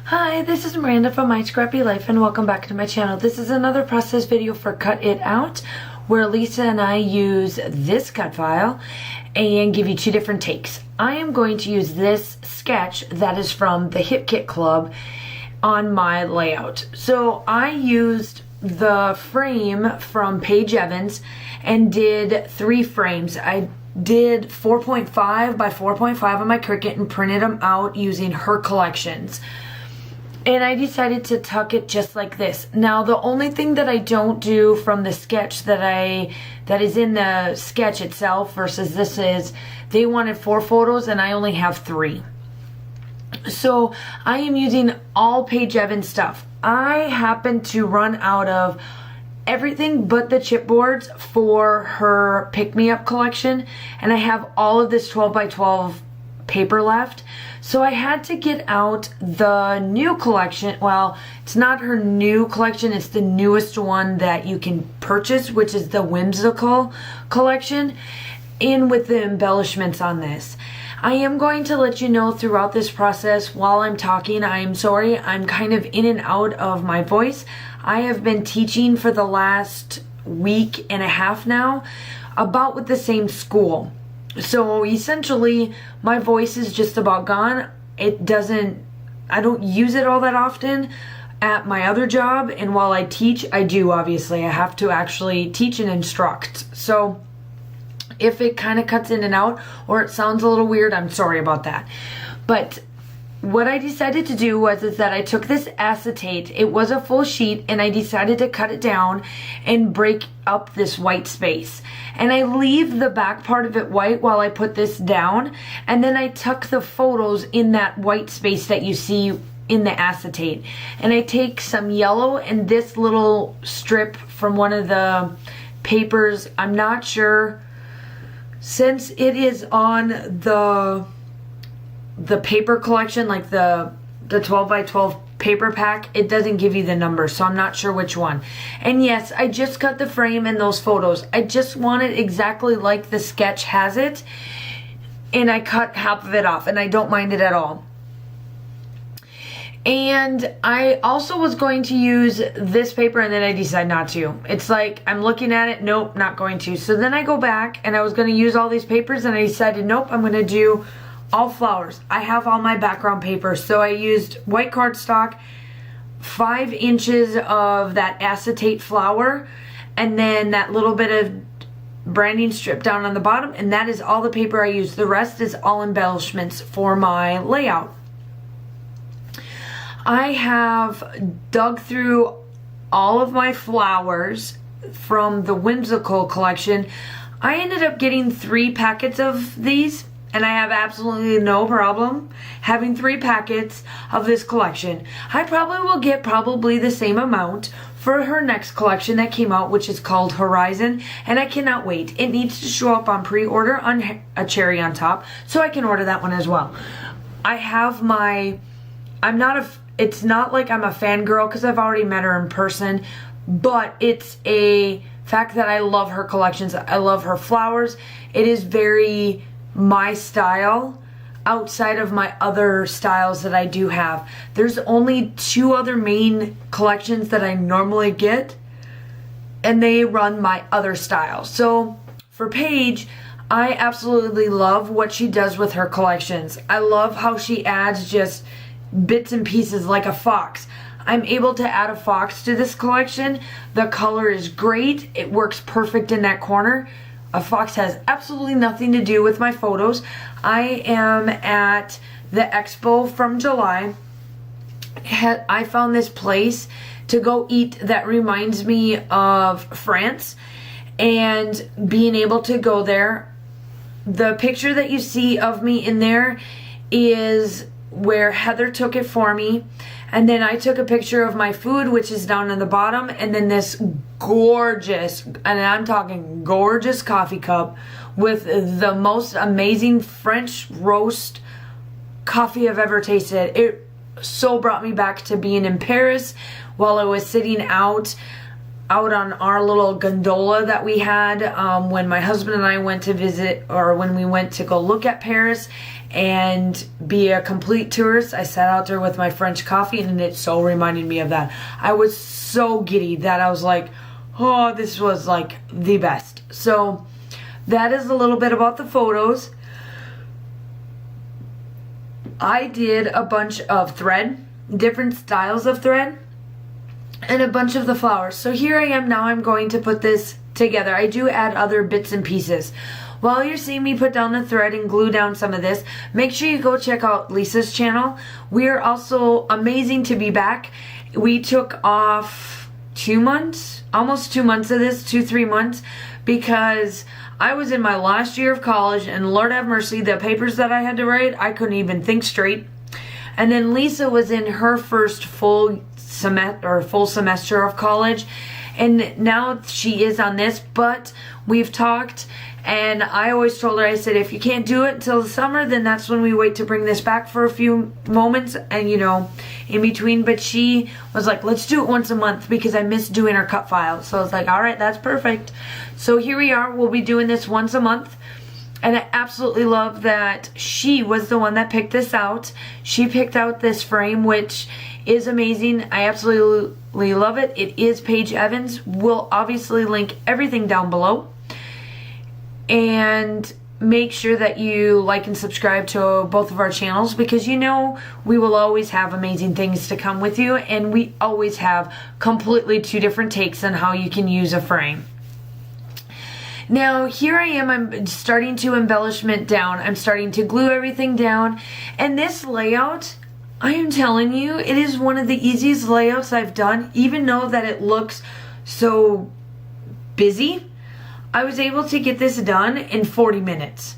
Hi, this is Miranda from My Scrappy Life and welcome back to my channel. This is another process video for Cut It Out where Lisa and I use this cut file and give you two different takes. I am going to use this sketch that is from the Hip Kit Club on my layout. So I used the frame from Paige Evans and did 3 frames. I did 4.5 by 4.5 on my Cricut and printed them out using her collections. And I decided to tuck it just like this. Now, the only thing that I don't do from the sketch that is in the sketch itself versus this is, they wanted 4 photos and I only have 3. So I am using all Paige Evans stuff. I happen to run out of everything but the chipboards for her Pick Me Up collection, and I have all of this 12 by 12 paper left. So I had to get out the new collection. Well, it's not her new collection, it's the newest one that you can purchase, which is the Whimsical collection, in with the embellishments on this. I am going to let you know throughout this process while I'm talking. I'm sorry, I'm kind of in and out of my voice. I have been teaching for the last week and a half now, about with the same school. So essentially, my voice is just about gone. I don't use it all that often at my other job. And while I teach, I do, obviously. I have to actually teach and instruct. So if it kind of cuts in and out or it sounds a little weird, I'm sorry about that. But what I decided to do is that I took this acetate, it was a full sheet, and I decided to cut it down and break up this white space. And I leave the back part of it white while I put this down, and then I tuck the photos in that white space that you see in the acetate. And I take some yellow and this little strip from one of the papers, I'm not sure, since it is on the paper collection, like the 12 by 12 paper pack, it doesn't give you the number, so I'm not sure which one. And yes, I just cut the frame and those photos. I just want it exactly like the sketch has it, and I cut half of it off, and I don't mind it at all. And I also was going to use this paper, and then I decided not to. It's like, I'm looking at it, nope, not going to. So then I go back, and I was going to use all these papers, and I decided, nope, I'm going to do all flowers. I have all my background paper, so I used white cardstock, 5 inches of that acetate flower, and then that little bit of branding strip down on the bottom, and that is all the paper I used. The rest is all embellishments for my layout. I have dug through all of my flowers from the Whimsical collection. I ended up getting 3 packets of these, and I have absolutely no problem having 3 packets of this collection. I probably will get the same amount for her next collection that came out, which is called Horizon, and I cannot wait. It needs to show up on pre-order on a cherry on top, so I can order that one as well. I have my, it's not like I'm a fangirl because I've already met her in person, but it's a fact that I love her collections. I love her flowers. It is very my style outside of my other styles that I do have. There's only 2 other main collections that I normally get, and they run my other styles. So for Paige, I absolutely love what she does with her collections. I love how she adds just bits and pieces like a fox. I'm able to add a fox to this collection. The color is great. It works perfect in that corner. A fox has absolutely nothing to do with my photos. I am at the expo from July. I found this place to go eat that reminds me of France, and being able to go there. The picture that you see of me in there is where Heather took it for me, and then I took a picture of my food, which is down on the bottom, and then this gorgeous, and I'm talking gorgeous, coffee cup with the most amazing French roast coffee I've ever tasted. It so brought me back to being in Paris while I was sitting out on our little gondola that we had when my husband and I went to visit, or when we went to go look at Paris. and be a complete tourist. I sat out there with my French coffee, and it so reminded me of that. I was so giddy that I was like, oh, this was like the best. So that is a little bit about the photos. I did a bunch of thread, different styles of thread, and a bunch of the flowers. So here I am now. I'm going to put this together. I do add other bits and pieces. While you're seeing me put down the thread and glue down some of this, make sure you go check out Lisa's channel. We are also amazing to be back. We took off 2 months, almost 2 months of this, 2-3 months, because I was in my last year of college, and Lord have mercy, the papers that I had to write, I couldn't even think straight. And then Lisa was in her first full semester of college, and now she is on this, but we've talked, and I always told her, I said, if you can't do it until the summer, then that's when we wait to bring this back for a few moments, and you know, in between. But she was like, let's do it once a month, because I miss doing her cut file. So I was like, all right, that's perfect. So here we are. We'll be doing this once a month. And I absolutely love that she was the one that picked this out. She picked out this frame, which is amazing. I absolutely love it. It is Paige Evans. We'll obviously link everything down below. And make sure that you like and subscribe to both of our channels, because you know we will always have amazing things to come with you, and we always have completely 2 different takes on how you can use a frame. Now here I am, I'm starting to embellishment down. I'm starting to glue everything down, and this layout, I am telling you, it is one of the easiest layouts I've done. Even though that it looks so busy, I was able to get this done in 40 minutes.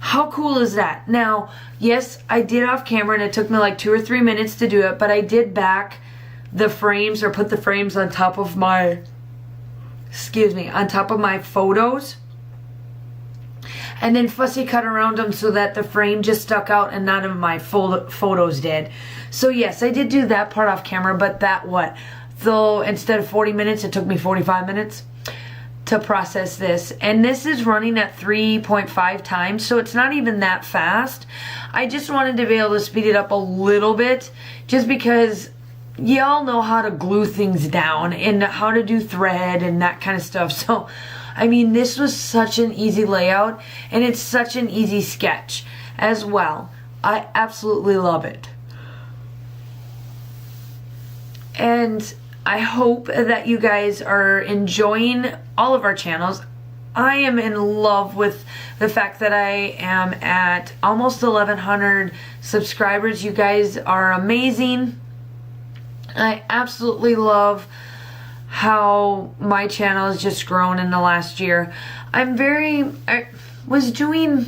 How cool is that? Now, yes, I did off camera, and it took me like 2 or 3 minutes to do it, but I did back the frames, or put the frames on top of my, on top of my photos, and then fussy cut around them so that the frame just stuck out and none of my photos did. So yes, I did do that part off camera, but so instead of 40 minutes, it took me 45 minutes to process this. And this is running at 3.5 times, so it's not even that fast. I just wanted to be able to speed it up a little bit, just because y'all know how to glue things down and how to do thread and that kind of stuff. So I mean, this was such an easy layout, and it's such an easy sketch as well. I absolutely love it. And I hope that you guys are enjoying all of our channels. I am in love with the fact that I am at almost 1,100 subscribers. You guys are amazing. I absolutely love how my channel has just grown in the last year. I was doing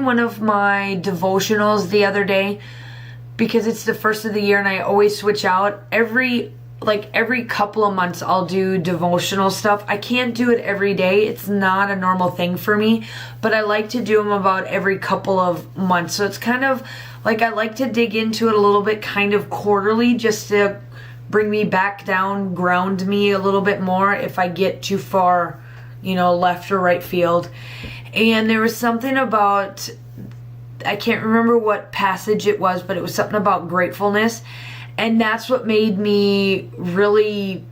one of my devotionals the other day, because it's the first of the year and I always switch out. Every couple of months I'll do devotional stuff. I can't do it every day. It's not a normal thing for me, but I like to do them about every couple of months. So it's kind of like I like to dig into it a little bit, kind of quarterly, just to bring me back down, ground me a little bit more if I get too far, left or right field. And there was something about, I can't remember what passage it was, but it was something about gratefulness. And that's what made me really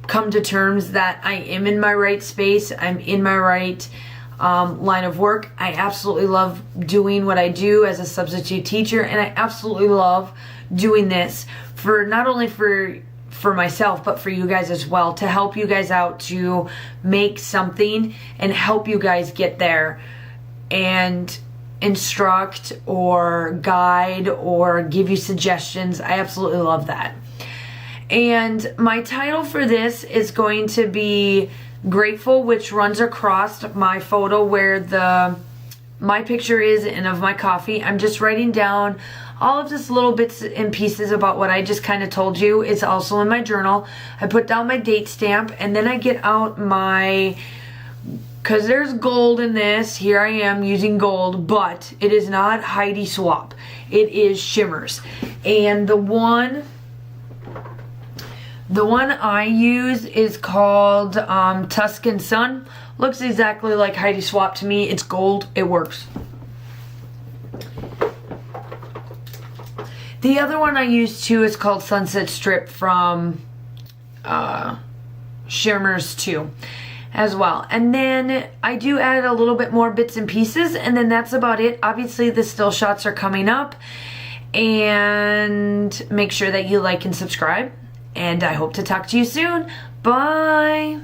come to terms that I am in my right space. I'm in my right line of work. I absolutely love doing what I do as a substitute teacher, and I absolutely love doing this for not only for myself, but for you guys as well, to help you guys out, to make something and help you guys get there and instruct or guide or give you suggestions. I absolutely love that. And my title for this is going to be Grateful, which runs across my photo where my picture is and of my coffee. I'm just writing down all of this little bits and pieces about what I just kind of told you. It's also in my journal. I put down my date stamp, and then I get out because there's gold in this. Here I am using gold, but it is not Heidi Swap. It is shimmers. And the one I use is called Tuscan Sun. Looks exactly like Heidi Swap to me. It's gold. It works. The other one I use too is called Sunset Strip from Shimmers 2 as well. And then I do add a little bit more bits and pieces, and then that's about it. Obviously the still shots are coming up, and make sure that you like and subscribe, and I hope to talk to you soon. Bye.